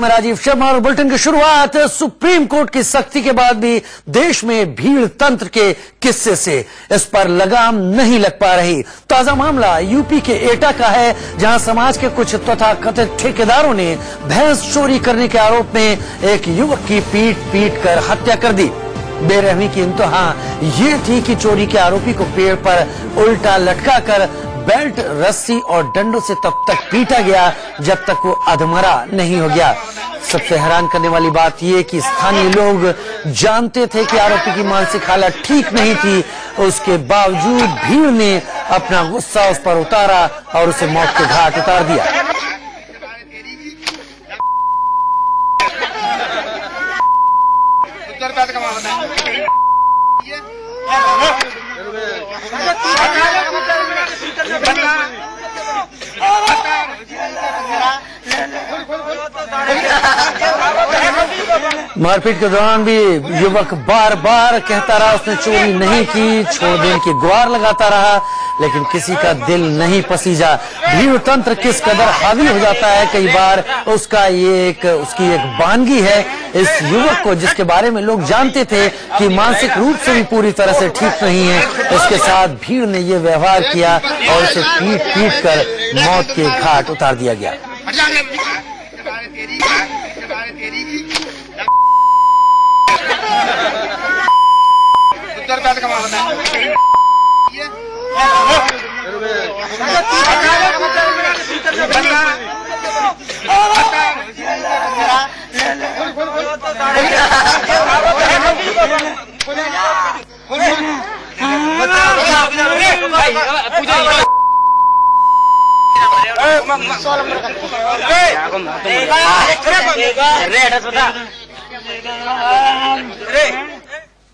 राजीव शर्मा और बुलेटिन की शुरुआत सुप्रीम कोर्ट की सख्ती के बाद भी देश में भीड़ तंत्र के किस्से से इस पर लगाम नहीं लग पा रही। ताजा मामला यूपी के एटा का है, जहां समाज के कुछ तथाकथित ठेकेदारों ने भैंस चोरी करने के आरोप में एक युवक की पीट कर हत्या कर दी। बेरहमी की इंतहा ये थी कि चोरी के आरोपी को पेड़ पर उल्टा लटकाकर बेल्ट, रस्सी और डंडों से तब तक पीटा गया जब तक वो अधमरा नहीं हो गया। सबसे हैरान करने वाली बात यह कि स्थानीय लोग जानते थे कि आरोपी की मानसिक हालत ठीक नहीं थी, उसके बावजूद भीड़ ने अपना गुस्सा उस पर उतारा और उसे मौत के घाट उतार दिया। मारपीट के दौरान भी युवक बार बार कहता रहा उसने चोरी नहीं की, छोड़ देने की गुहार लगाता रहा, लेकिन किसी का दिल नहीं पसीजा। भीड़ तंत्र किस कदर हावी हो जाता है, कई बार उसकी एक वानगी है। इस युवक को, जिसके बारे में लोग जानते थे कि मानसिक रूप से भी पूरी तरह से ठीक नहीं है, उसके साथ भीड़ ने यह व्यवहार किया और उसे पीट कर मौत के घाट उतार दिया गया।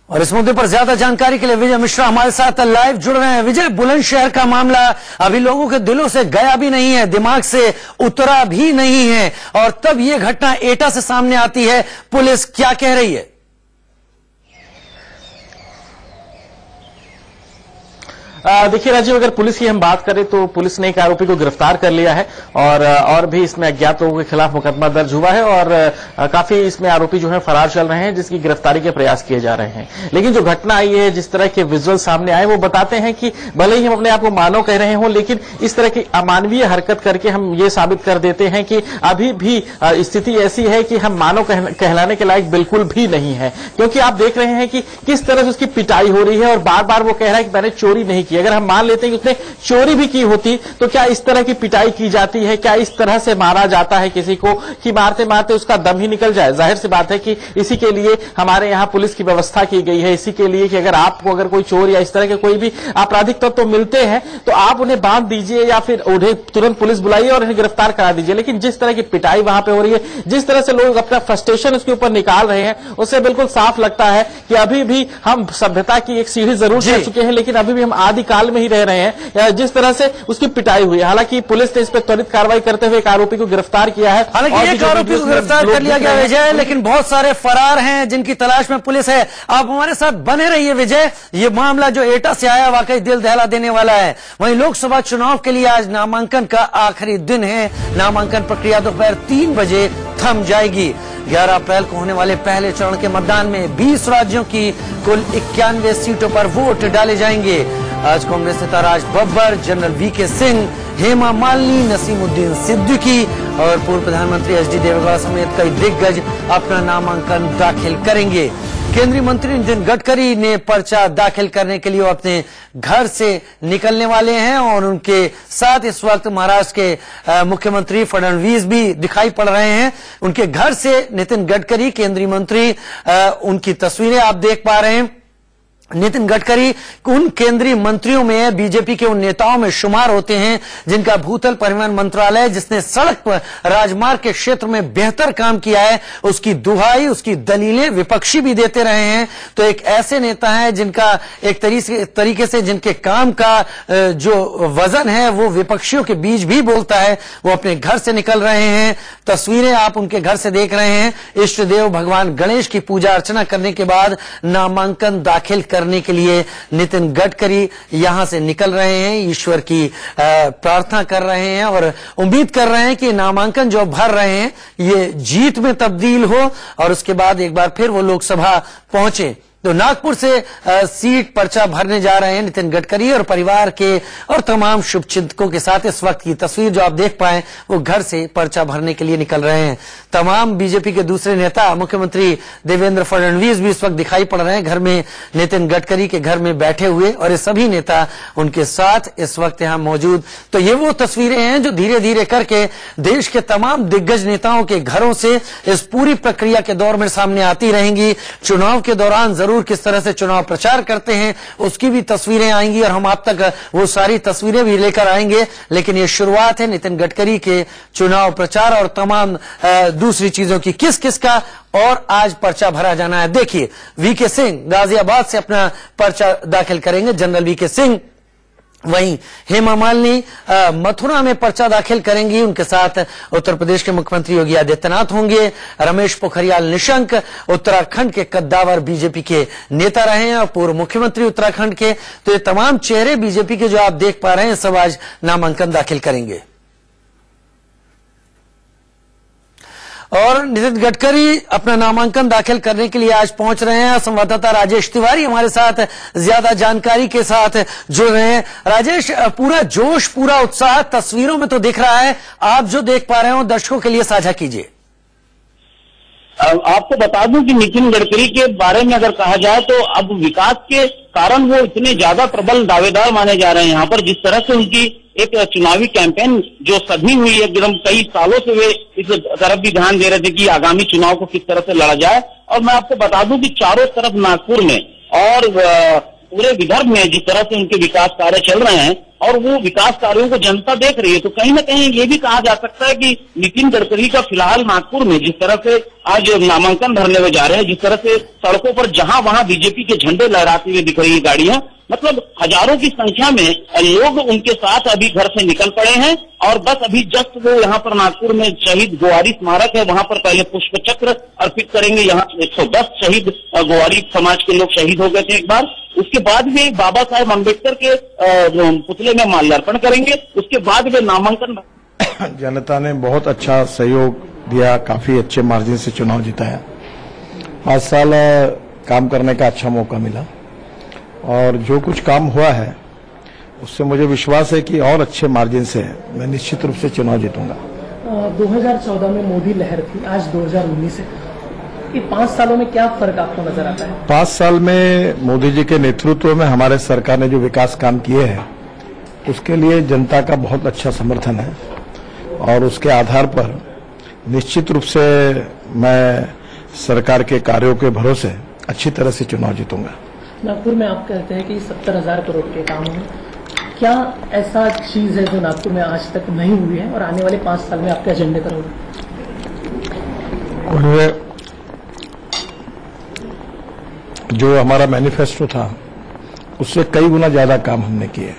और इस मुद्दे पर ज्यादा जानकारी के लिए विजय मिश्रा हमारे साथ लाइव जुड़ रहे हैं। विजय, बुलंदशहर का मामला अभी लोगों के दिलों से गया भी नहीं है, दिमाग से उतरा भी नहीं है, और तब ये घटना एटा से सामने आती है। पुलिस क्या कह रही है? देखिए राजीव, अगर पुलिस की हम बात करें तो पुलिस ने एक आरोपी को गिरफ्तार कर लिया है और भी इसमें अज्ञात लोगों के खिलाफ मुकदमा दर्ज हुआ है और काफी इसमें आरोपी जो है फरार चल रहे हैं, जिसकी गिरफ्तारी के प्रयास किए जा रहे हैं। लेकिन जो घटना आई है, जिस तरह के विजुअल सामने आए, वो बताते हैं कि भले ही हम अपने आप को मानव कह रहे हों, लेकिन इस तरह की अमानवीय हरकत करके हम ये साबित कर देते हैं कि अभी भी स्थिति ऐसी है कि हम मानव कहलाने के लायक बिल्कुल भी नहीं है। क्योंकि आप देख रहे हैं कि किस तरह से उसकी पिटाई हो रही है और बार बार वो कह रहा है कि मैंने चोरी नहीं की। अगर हम मान लेते हैं कि उसने चोरी भी की होती तो क्या इस तरह की पिटाई की जाती है? क्या इस तरह से मारा जाता है किसी को कि मारते मारते उसका दम ही निकल जाए? जाहिर सी बात है कि इसी के लिए हमारे यहां पुलिस की व्यवस्था की गई है, इसी के लिए कि अगर आपको अगर कोई चोर या इस तरह के कोई भी आपराधिक तत्व मिलते हैं तो आप उन्हें बांध दीजिए या फिर उन्हें तुरंत पुलिस बुलाइए और उन्हें गिरफ्तार करा दीजिए। लेकिन जिस तरह की पिटाई वहां पर हो रही है, जिस तरह से लोग अपना फ्रस्ट्रेशन उसके ऊपर निकाल रहे हैं, उससे बिल्कुल साफ लगता है कि अभी भी हम सभ्यता की एक सीढ़ी जरूर चढ़ चुके हैं, लेकिन अभी भी हम आदिकाल में ही रह रहे हैं। जिस तरह से उसकी पिटाई हुई है, हालांकि पुलिस ने इस पर त्वरित कार्रवाई करते हुए एक आरोपी को गिरफ्तार किया है। हालांकि एक आरोपी को गिरफ्तार कर लिया गया विजय, लेकिन बहुत सारे फरार हैं जिनकी तलाश में पुलिस है। आप हमारे साथ बने रहिए विजय। ये मामला जो एटा से आया वाकई दिल दहला देने वाला है। वहीं लोकसभा चुनाव के लिए आज नामांकन का आखिरी दिन है। नामांकन प्रक्रिया दोपहर 3 बजे थम जाएगी। 11 अप्रैल को होने वाले पहले चरण के मतदान में 20 राज्यों की कुल 91 सीटों पर वोट डाले जाएंगे। आज कांग्रेस नेता राज बब्बर, जनरल वीके सिंह, हेमा मालिनी, नसीमुद्दीन सिद्दीकी और पूर्व प्रधानमंत्री एचडी देवेगौड़ा समेत कई दिग्गज अपना नामांकन दाखिल करेंगे। केंद्रीय मंत्री नितिन गडकरी ने पर्चा दाखिल करने के लिए अपने घर से निकलने वाले हैं और उनके साथ इस वक्त महाराष्ट्र के मुख्यमंत्री फडणवीस भी दिखाई पड़ रहे हैं। उनके घर से नितिन गडकरी, केंद्रीय मंत्री, उनकी तस्वीरें आप देख पा रहे हैं। नितिन गडकरी उन केंद्रीय मंत्रियों में, बीजेपी के उन नेताओं में शुमार होते हैं जिनका भूतल परिवहन मंत्रालय, जिसने सड़क पर राजमार्ग के क्षेत्र में बेहतर काम किया है, उसकी दुहाई, उसकी दलीलें विपक्षी भी देते रहे हैं। तो एक ऐसे नेता हैं जिनका एक तरीके से जिनके काम का जो वजन है वो विपक्षियों के बीच भी बोलता है। वो अपने घर से निकल रहे हैं, तस्वीरें आप उनके घर से देख रहे हैं। इष्ट देव भगवान गणेश की पूजा अर्चना करने के बाद नामांकन दाखिल करने के लिए नितिन गडकरी यहां से निकल रहे हैं, ईश्वर की प्रार्थना कर रहे हैं और उम्मीद कर रहे हैं कि नामांकन जो भर रहे हैं ये जीत में तब्दील हो और उसके बाद एक बार फिर वो लोकसभा पहुंचे। तो नागपुर से सीट पर्चा भरने जा रहे हैं नितिन गडकरी और परिवार के और तमाम शुभचिंतकों के साथ। इस वक्त की तस्वीर जो आप देख पाए वो घर से पर्चा भरने के लिए निकल रहे हैं। तमाम बीजेपी के दूसरे नेता मुख्यमंत्री देवेंद्र फडणवीस भी इस वक्त दिखाई पड़ रहे हैं घर में नितिन गडकरी के घर में बैठे हुए और ये सभी नेता उनके साथ इस वक्त यहां मौजूद। तो ये वो तस्वीरें हैं जो धीरे धीरे करके देश के तमाम दिग्गज नेताओं के घरों से इस पूरी प्रक्रिया के दौर में सामने आती रहेंगी। चुनाव के दौरान जरूर किस तरह से चुनाव प्रचार करते हैं उसकी भी तस्वीरें आएंगी और हम आप तक वो सारी तस्वीरें भी लेकर आएंगे। लेकिन ये शुरुआत है नितिन गडकरी के चुनाव प्रचार और तमाम दूसरी चीजों की। किस किस का और आज पर्चा भरा जाना है देखिए। वीके सिंह गाजियाबाद से अपना पर्चा दाखिल करेंगे, जनरल वीके सिंह। वहीं हेमा मालिनी मथुरा में पर्चा दाखिल करेंगी, उनके साथ उत्तर प्रदेश के मुख्यमंत्री योगी आदित्यनाथ होंगे। रमेश पोखरियाल निशंक उत्तराखंड के कद्दावर बीजेपी के नेता रहे हैं और पूर्व मुख्यमंत्री उत्तराखंड के। तो ये तमाम चेहरे बीजेपी के जो आप देख पा रहे हैं सब आज नामांकन दाखिल करेंगे। और नितिन गडकरी अपना नामांकन दाखिल करने के लिए आज पहुंच रहे हैं। संवाददाता राजेश तिवारी हमारे साथ ज्यादा जानकारी के साथ जुड़ रहे हैं। राजेश, पूरा जोश पूरा उत्साह तस्वीरों में तो दिख रहा है, आप जो देख पा रहे हो दर्शकों के लिए साझा कीजिए। आपको बता दूं कि नितिन गडकरी के बारे में अगर कहा जाए तो अब विकास के कारण वो इतने ज्यादा प्रबल दावेदार माने जा रहे हैं। यहाँ पर जिस तरह से उनकी एक चुनावी कैंपेन जो सधी हुई है, एकदम कई सालों से वे इस तरफ भी ध्यान दे रहे थे कि आगामी चुनाव को किस तरह से लड़ा जाए। और मैं आपको बता दूं कि चारों तरफ नागपुर में और पूरे विदर्भ में जिस तरह से उनके विकास कार्य चल रहे हैं और वो विकास कार्यों को जनता देख रही है, तो कहीं ना कहीं ये भी कहा जा सकता है कि नितिन गडकरी का फिलहाल नागपुर में जिस तरह से आज नामांकन भरने में जा रहे हैं, जिस तरह से सड़कों पर जहां वहां बीजेपी के झंडे लहराती हुई दिख रही है गाड़ियां, मतलब हजारों की संख्या में लोग उनके साथ अभी घर से निकल पड़े हैं। और बस अभी जस्ट वो यहाँ पर नागपुर में शहीद गोवारी स्मारक है, वहां पर पहले पुष्प चक्र अर्पित करेंगे। यहाँ 110 शहीद गोवारी समाज के लोग शहीद हो गए थे एक बार। उसके बाद वे बाबा साहेब अम्बेडकर के पुतले में माल्यार्पण करेंगे। उसके बाद वे नामांकन। जनता ने बहुत अच्छा सहयोग दिया, काफी अच्छे मार्जिन से चुनाव जिताया। 5 साल काम करने का अच्छा मौका मिला और जो कुछ काम हुआ है उससे मुझे विश्वास है कि और अच्छे मार्जिन से मैं निश्चित रूप से चुनाव जीतूंगा। 2014 में मोदी लहर थी, आज 2019 है। ये 5 सालों में क्या फर्क आपको नजर आता है? 5 साल में मोदी जी के नेतृत्व में हमारे सरकार ने जो विकास काम किए हैं उसके लिए जनता का बहुत अच्छा समर्थन है और उसके आधार पर निश्चित रूप से मैं सरकार के कार्यों के भरोसे अच्छी तरह से चुनाव जीतूंगा। नागपुर में आप कहते हैं कि 70,000 करोड़ के काम हैं, क्या ऐसा चीज है जो नागपुर में आज तक नहीं हुई है और आने वाले 5 साल में आप क्या एजेंडे करोगे? जो हमारा मैनिफेस्टो था उससे कई गुना ज्यादा काम हमने किए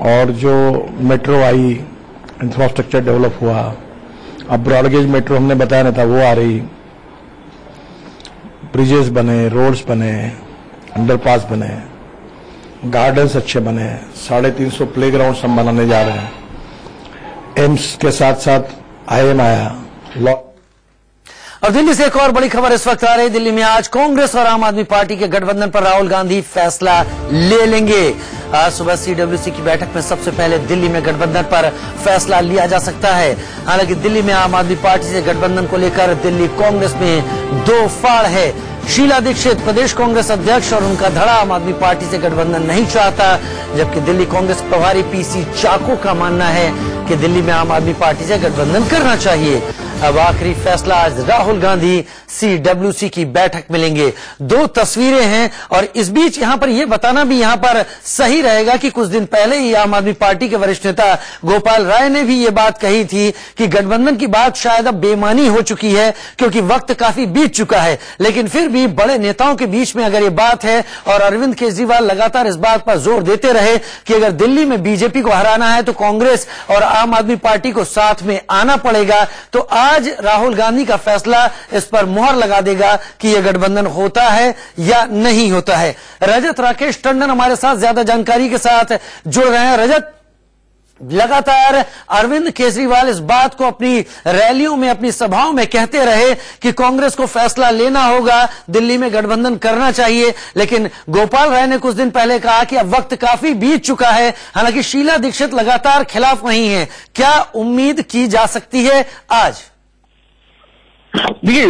और जो मेट्रो आई, इंफ्रास्ट्रक्चर डेवलप हुआ, अब ब्रॉडगेज मेट्रो हमने बताया ना था वो आ रही, ब्रिजेस बने, रोड्स बने, अंडरपास बने, गार्डन्स अच्छे बने, 350 प्लेग्राउंड हम बनाने जा रहे हैं। एम्स के साथ साथ IIM आया। और दिल्ली से एक और बड़ी खबर इस वक्त आ रही है। दिल्ली में आज कांग्रेस और आम आदमी पार्टी के गठबंधन पर राहुल गांधी फैसला ले लेंगे। आज सुबह CWC की बैठक में सबसे पहले दिल्ली में गठबंधन पर फैसला लिया जा सकता है। हालांकि दिल्ली में आम आदमी पार्टी से गठबंधन को लेकर दिल्ली कांग्रेस में 2 फाड़ है। शीला दीक्षित प्रदेश कांग्रेस अध्यक्ष और उनका धड़ा आम आदमी पार्टी से गठबंधन नहीं चाहता, जबकि दिल्ली कांग्रेस प्रभारी PC चाको का मानना है कि दिल्ली में आम आदमी पार्टी से गठबंधन करना चाहिए। अब आखिरी फैसला आज राहुल गांधी CWC की बैठक में लेंगे। 2 तस्वीरें हैं और इस बीच यहां पर यह बताना भी यहां पर सही रहेगा कि कुछ दिन पहले ही आम आदमी पार्टी के वरिष्ठ नेता गोपाल राय ने भी ये बात कही थी कि गठबंधन की बात शायद अब बेमानी हो चुकी है क्योंकि वक्त काफी बीत चुका है। लेकिन फिर भी बड़े नेताओं के बीच में अगर ये बात है और अरविंद केजरीवाल लगातार इस बात पर जोर देते रहे कि अगर दिल्ली में बीजेपी को हराना है तो कांग्रेस और आम आदमी पार्टी को साथ में आना पड़ेगा, तो आज राहुल गांधी का फैसला इस पर मुहर लगा देगा कि यह गठबंधन होता है या नहीं होता है। रजत राकेश टंडन हमारे साथ ज्यादा जानकारी के साथ जुड़ रहे हैं। रजत, लगातार अरविंद केजरीवाल इस बात को अपनी रैलियों में, अपनी सभाओं में कहते रहे कि कांग्रेस को फैसला लेना होगा, दिल्ली में गठबंधन करना चाहिए, लेकिन गोपाल राय ने कुछ दिन पहले कहा कि अब वक्त काफी बीत चुका है। हालांकि शीला दीक्षित लगातार खिलाफ नहीं है। क्या उम्मीद की जा सकती है आज? देखिए,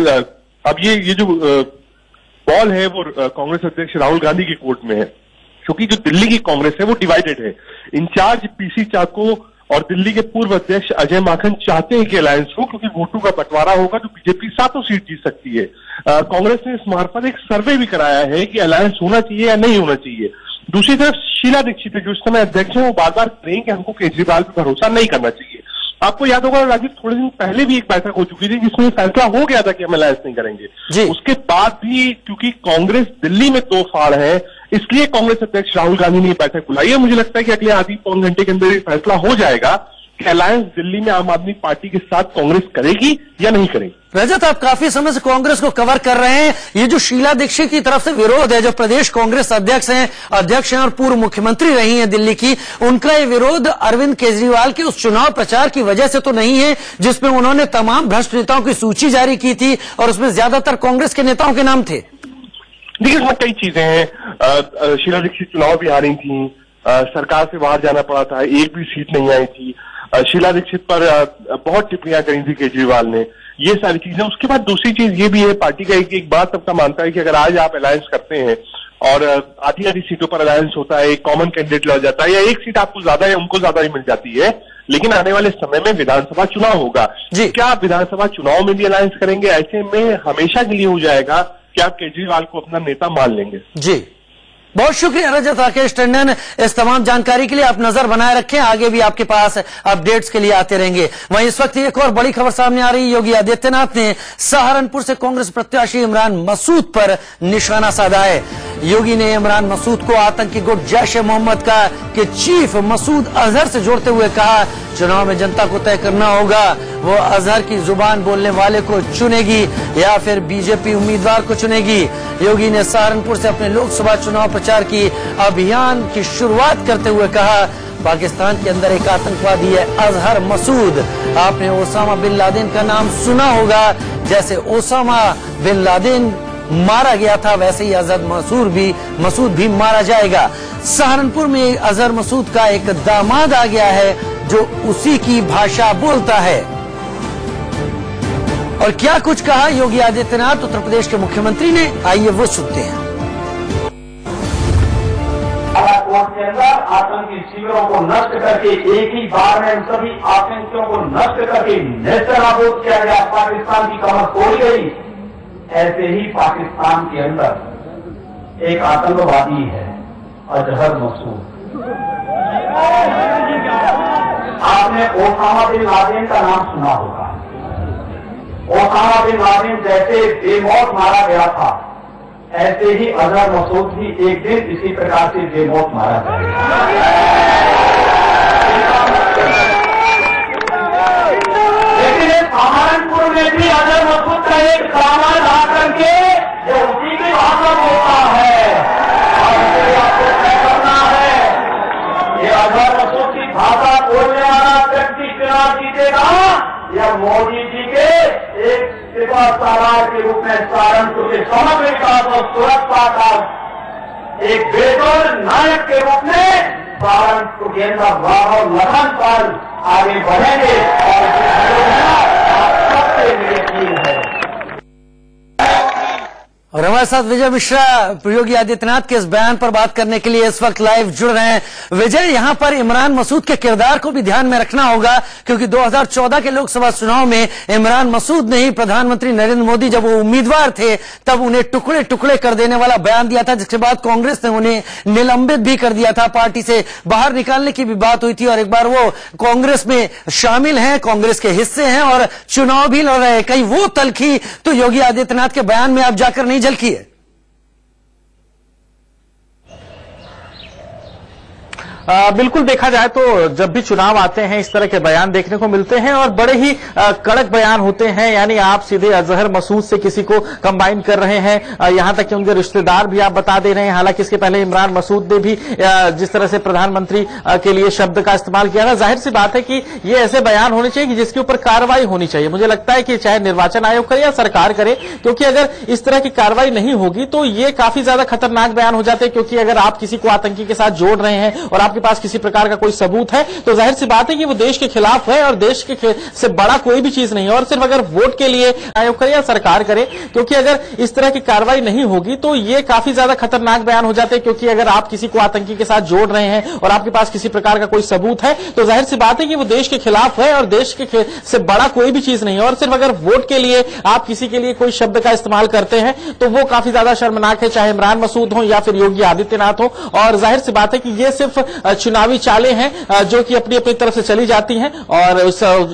अब ये जो बॉल है वो कांग्रेस अध्यक्ष राहुल गांधी के कोर्ट में है, क्योंकि जो दिल्ली की कांग्रेस है वो डिवाइडेड है। इंचार्ज पीसी चाको और दिल्ली के पूर्व अध्यक्ष अजय माकन चाहते हैं कि अलायंस हो, क्योंकि वोटों का बंटवारा होगा तो बीजेपी 7 सीट जीत सकती है। कांग्रेस ने इस मार्फत एक सर्वे भी कराया है कि अलायंस होना चाहिए या नहीं होना चाहिए। दूसरी तरफ शीला दीक्षित जो इस समय अध्यक्ष है वो बार बार कहें कि हमको केजरीवाल पर भरोसा नहीं करना चाहिए। आपको याद होगा राजीव, थोड़े दिन पहले भी एक बैठक हो चुकी थी जिसमें फैसला हो गया था कि हम अलायंस नहीं करेंगे। उसके बाद भी क्योंकि कांग्रेस दिल्ली में 2 फाड़ है, इसलिए कांग्रेस अध्यक्ष राहुल गांधी ने बैठक बुलाई है। मुझे लगता है कि अगले आधी पौन घंटे के अंदर फैसला हो जाएगा कि अलायंस दिल्ली में आम आदमी पार्टी के साथ कांग्रेस करेगी या नहीं करेगी। रजत, आप काफी समय से कांग्रेस को कवर कर रहे हैं। ये जो शीला दीक्षित की तरफ से विरोध है, जो प्रदेश कांग्रेस अध्यक्ष हैं और पूर्व मुख्यमंत्री रही हैं दिल्ली की, उनका ये विरोध अरविंद केजरीवाल के उस चुनाव प्रचार की वजह से तो नहीं है जिसमें उन्होंने तमाम भ्रष्ट नेताओं की सूची जारी की थी और उसमें ज्यादातर कांग्रेस के नेताओं के नाम थे। देखिए, इसमें कई चीजें हैं। शीला दीक्षित चुनाव भी हारी थी, सरकार से बाहर जाना पड़ा था, एक भी सीट नहीं आई थी। शीला दीक्षित पर बहुत टिप्पणियां करी थी केजरीवाल ने, ये सारी चीजें। उसके बाद दूसरी चीज ये भी है, पार्टी का एक बात सबका मानता है कि अगर आज आप अलायंस करते हैं और आधी सीटों पर अलायंस होता है, एक कॉमन कैंडिडेट लड़ जाता है या एक सीट आपको ज्यादा है उनको ज्यादा ही मिल जाती है, लेकिन आने वाले समय में विधानसभा चुनाव होगा, क्या आप विधानसभा चुनाव में भी अलायंस करेंगे? ऐसे में हमेशा के लिए हो जाएगा कि आप केजरीवाल को अपना नेता मान लेंगे। जी, बहुत शुक्रिया रजत राकेश टंडन इस तमाम जानकारी के लिए। आप नजर बनाए रखें, आगे भी आपके पास अपडेट्स के लिए आते रहेंगे। वहीं इस वक्त एक और बड़ी खबर सामने आ रही। योगी आदित्यनाथ ने सहारनपुर से कांग्रेस प्रत्याशी इमरान मसूद पर निशाना साधा है। योगी ने इमरान मसूद को आतंकी गुट जैश-ए-मोहम्मद का के चीफ मसूद अजहर से जोड़ते हुए कहा, चुनाव में जनता को तय करना होगा वो अजहर की जुबान बोलने वाले को चुनेगी या फिर बीजेपी उम्मीदवार को चुनेगी। योगी ने सहारनपुर से अपने लोकसभा चुनाव प्रचार की अभियान की शुरुआत करते हुए कहा, पाकिस्तान के अंदर एक आतंकवादी है अजहर मसूद। आपने ओसामा बिन लादेन का नाम सुना होगा, जैसे ओसामा बिन लादेन मारा गया था वैसे ही अजहर मसूद भी मारा जाएगा। सहारनपुर में अजहर मसूद का एक दामाद आ गया है जो उसी की भाषा बोलता है। और क्या कुछ कहा योगी आदित्यनाथ उत्तर प्रदेश के मुख्यमंत्री ने, आइए वो सुनते हैं। कोर्ट के अंदर आतंकी शिविरों को नष्ट करके एक ही बार में सभी आतंकियों को नष्ट करके नेस्तनाबूद किया गया, पाकिस्तान की कमर तोड़ी गई। ऐसे ही पाकिस्तान के अंदर एक आतंकवादी है अजहर मसूद। आपने ओसामा बिन लादेन का नाम सुना होगा। ओसामा बिन लादेन जैसे बेमौत मारा गया था, ऐसे ही अजहर मसूद भी एक दिन इसी प्रकार से बेमौत मारा जाएगा। लेकिन सहारनपुर में भी अजहर मसूद का एक सामान आकर के जो उसी की भाषा बोलता है और इसे आपको तय करना है। ये अजहर मसूद की भाषा बोलने वाला व्यक्ति चुनाव जीतेगा या मोदी जी के एक सिपा सालार के रूप में सहारनपुर के समग्र विकास और सुरक्षा का एक बेजोड़ नायक के रूप में सहारनपुर के अंदर राहुल लगन पर आगे बढ़ेंगे और सबसे मेरी अपील है। और हमारे साथ विजय मिश्रा योगी आदित्यनाथ के इस बयान पर बात करने के लिए इस वक्त लाइव जुड़ रहे हैं। विजय, यहां पर इमरान मसूद के किरदार को भी ध्यान में रखना होगा, क्योंकि 2014 के लोकसभा चुनाव में इमरान मसूद ने ही प्रधानमंत्री नरेंद्र मोदी जब वो उम्मीदवार थे तब उन्हें टुकड़े टुकड़े कर देने वाला बयान दिया था, जिसके बाद कांग्रेस ने उन्हें निलंबित भी कर दिया था, पार्टी से बाहर निकालने की भी बात हुई थी। और एक बार वो कांग्रेस में शामिल हैं, कांग्रेस के हिस्से हैं और चुनाव भी लड़ रहे हैं। कहीं वो तलखी तो योगी आदित्यनाथ के बयान में आप जाकर नहीं झलकी है? बिल्कुल देखा जाए तो जब भी चुनाव आते हैं इस तरह के बयान देखने को मिलते हैं और बड़े ही कड़क बयान होते हैं। यानी आप सीधे अजहर मसूद से किसी को कंबाइन कर रहे हैं, यहां तक कि उनके रिश्तेदार भी आप बता दे रहे हैं। हालांकि इसके पहले इमरान मसूद ने भी जिस तरह से प्रधानमंत्री के लिए शब्द का इस्तेमाल किया था, जाहिर सी बात है कि ये ऐसे बयान होने चाहिए जिसके ऊपर कार्रवाई होनी चाहिए। मुझे लगता है कि चाहे निर्वाचन आयोग करे या सरकार करे, क्योंकि अगर इस तरह की कार्रवाई नहीं होगी तो ये काफी ज्यादा खतरनाक बयान हो जाते हैं। क्योंकि अगर आप किसी को आतंकी के साथ जोड़ रहे हैं और आपके पास किसी प्रकार का कोई सबूत है तो जाहिर सी बात है कि वो देश के खिलाफ है और देश के से बड़ा कोई भी चीज नहीं है। और सिर्फ अगर वोट के लिए आयोग करे या सरकार करे, क्योंकि अगर इस तरह की कार्रवाई नहीं होगी तो ये काफी ज्यादा खतरनाक बयान हो जाते हैं। क्योंकि अगर आप किसी को आतंकी के साथ जोड़ रहे हैं और आपके पास किसी प्रकार का कोई सबूत है तो जाहिर सी बात है कि वो देश के खिलाफ है और देश के से बड़ा कोई भी चीज नहीं है। और सिर्फ अगर वोट के लिए आप किसी के लिए कोई शब्द का इस्तेमाल करते हैं तो वो काफी ज्यादा शर्मनाक है, चाहे इमरान मसूद हो या फिर योगी आदित्यनाथ हो। और जाहिर सी बात है कि ये सिर्फ चुनावी चालें हैं जो कि अपनी अपनी तरफ से चली जाती हैं। और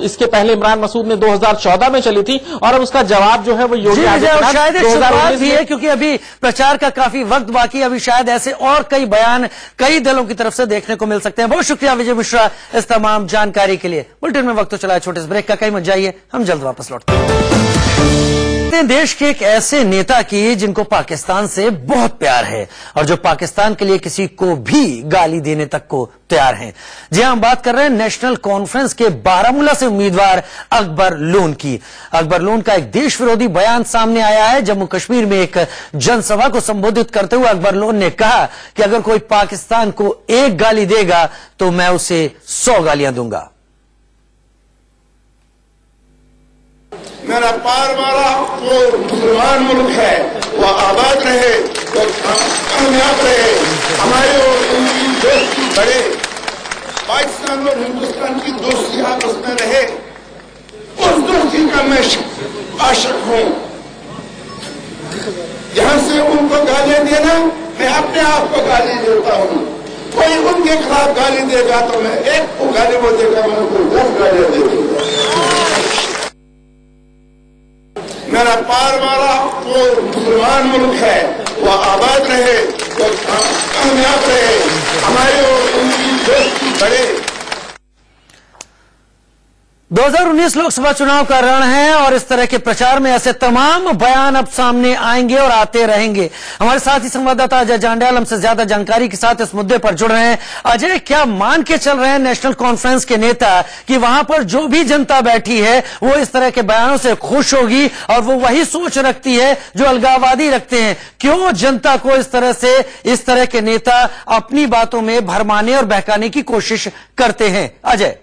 इसके पहले इमरान मसूद ने 2014 में चली थी और अब उसका जवाब जो है वो योगी आदित्यनाथ शायद भी है, क्योंकि अभी प्रचार का काफी वक्त बाकी, अभी शायद ऐसे और कई बयान कई दलों की तरफ से देखने को मिल सकते हैं। बहुत शुक्रिया विजय मिश्रा इस तमाम जानकारी के लिए। बुलेटिन में वक्त तो चला है छोटे से ब्रेक का, कहीं मत जाइए, हम जल्द वापस लौटते हैं। देश के एक ऐसे नेता की जिनको पाकिस्तान से बहुत प्यार है और जो पाकिस्तान के लिए किसी को भी गाली देने तक को तैयार हैं। जी हम बात कर रहे हैं नेशनल कॉन्फ्रेंस के बारामूला से उम्मीदवार अकबर लोन की। अकबर लोन का एक देश विरोधी बयान सामने आया है। जम्मू कश्मीर में एक जनसभा को संबोधित करते हुए अकबर लोन ने कहा कि अगर कोई पाकिस्तान को एक गाली देगा तो मैं उसे 100 गालियां दूंगा। मेरा पार वाला वो मुसलमान मुल्क है, वो आबाद रहे, वो कामयाब रहे, हमारे और उनकी दोस्ती बढ़े, पाकिस्तान और हिंदुस्तान की दोस्ती आपस में रहे, उस दोस्ती का मैं आशिक हूं। यहां से उनको गालियां देना, मैं अपने आप को गाली देता हूं। कोई उनके खिलाफ गाली देगा तो मैं एक को गाली वो देगा, मैं उनको 10 गालियां दे दूंगा। मेरा पार वाला वो मुसलमान मुल्क है, वो आबाद रहे, वो कामयाब रहे, हमारे और उनकी दोस्ती बढ़े। 2019 लोकसभा चुनाव का रण है और इस तरह के प्रचार में ऐसे तमाम बयान अब सामने आएंगे और आते रहेंगे। हमारे साथ ही संवाददाता अजय जांड्याल हमसे ज्यादा जानकारी के साथ इस मुद्दे पर जुड़ रहे हैं। अजय, क्या मान के चल रहे हैं नेशनल कॉन्फ्रेंस के नेता कि वहां पर जो भी जनता बैठी है वो इस तरह के बयानों से खुश होगी और वो वही सोच रखती है जो अलगाववादी रखते हैं? क्यों जनता को इस तरह के नेता अपनी बातों में भरमाने और बहकाने की कोशिश करते हैं? अजय,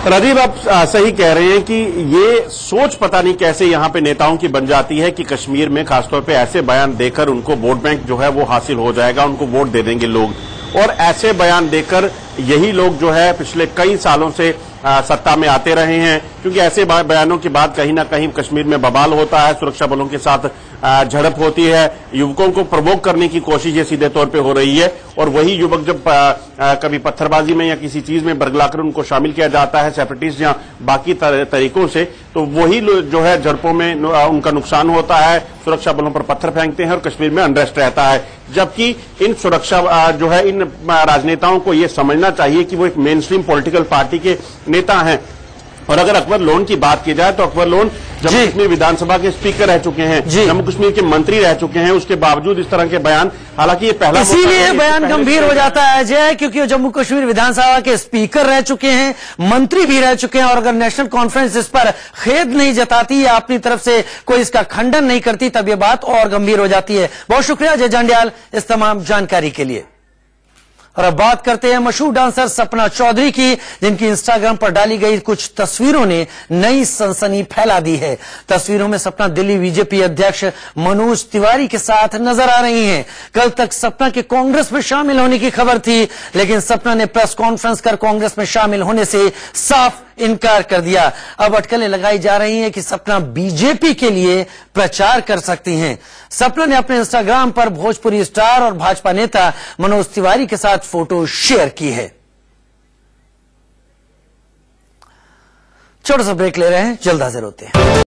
राजीव, आप सही कह रहे हैं कि ये सोच पता नहीं कैसे यहां पे नेताओं की बन जाती है कि कश्मीर में खासतौर पे ऐसे बयान देकर उनको वोट बैंक जो है वो हासिल हो जाएगा, उनको वोट दे देंगे लोग। और ऐसे बयान देकर यही लोग जो है पिछले कई सालों से सत्ता में आते रहे हैं, क्योंकि ऐसे बयानों के बाद कहीं ना कहीं कश्मीर में बवाल होता है, सुरक्षा बलों के साथ झड़प होती है, युवकों को प्रवोक करने की कोशिश ये सीधे तौर पे हो रही है। और वही युवक जब कभी पत्थरबाजी में या किसी चीज में बरगलाकर उनको शामिल किया जाता है सेपरेटिस्ट या बाकी तरीकों से, तो वही जो है झड़पों में उनका नुकसान होता है, सुरक्षा बलों पर पत्थर फेंकते हैं और कश्मीर में अनरेस्ट रहता है। जबकि इन सुरक्षा जो है इन राजनेताओं को ये समझना चाहिए कि वो एक मेन स्ट्रीम पॉलिटिकल पार्टी के नेता हैं। और अगर अकबर लोन की बात की जाए तो अकबर लोन जम्मू कश्मीर विधानसभा के स्पीकर रह चुके हैं, जम्मू कश्मीर के मंत्री रह चुके हैं, उसके बावजूद इस तरह के बयान, हालांकि ये पहला इसीलिए बयान गंभीर हो जाता है अजय, क्योंकि वो जम्मू कश्मीर विधानसभा के स्पीकर रह चुके हैं, मंत्री भी रह चुके हैं। और अगर नेशनल कॉन्फ्रेंस इस पर खेद नहीं जताती या अपनी तरफ से कोई इसका खंडन नहीं करती तब ये बात और गंभीर हो जाती है। बहुत शुक्रिया अजय जांड्याल इस तमाम जानकारी के लिए। और अब बात करते हैं मशहूर डांसर सपना चौधरी की, जिनकी इंस्टाग्राम पर डाली गई कुछ तस्वीरों ने नई सनसनी फैला दी है। तस्वीरों में सपना दिल्ली बीजेपी अध्यक्ष मनोज तिवारी के साथ नजर आ रही हैं। कल तक सपना के कांग्रेस में शामिल होने की खबर थी, लेकिन सपना ने प्रेस कॉन्फ्रेंस कर कांग्रेस में शामिल होने से साफ इनकार कर दिया। अब अटकलें लगाई जा रही हैं कि सपना बीजेपी के लिए प्रचार कर सकती हैं। सपना ने अपने इंस्टाग्राम पर भोजपुरी स्टार और भाजपा नेता मनोज तिवारी के साथ फोटो शेयर की है। छोटा सा ब्रेक ले रहे हैं, जल्द हाजिर होते हैं।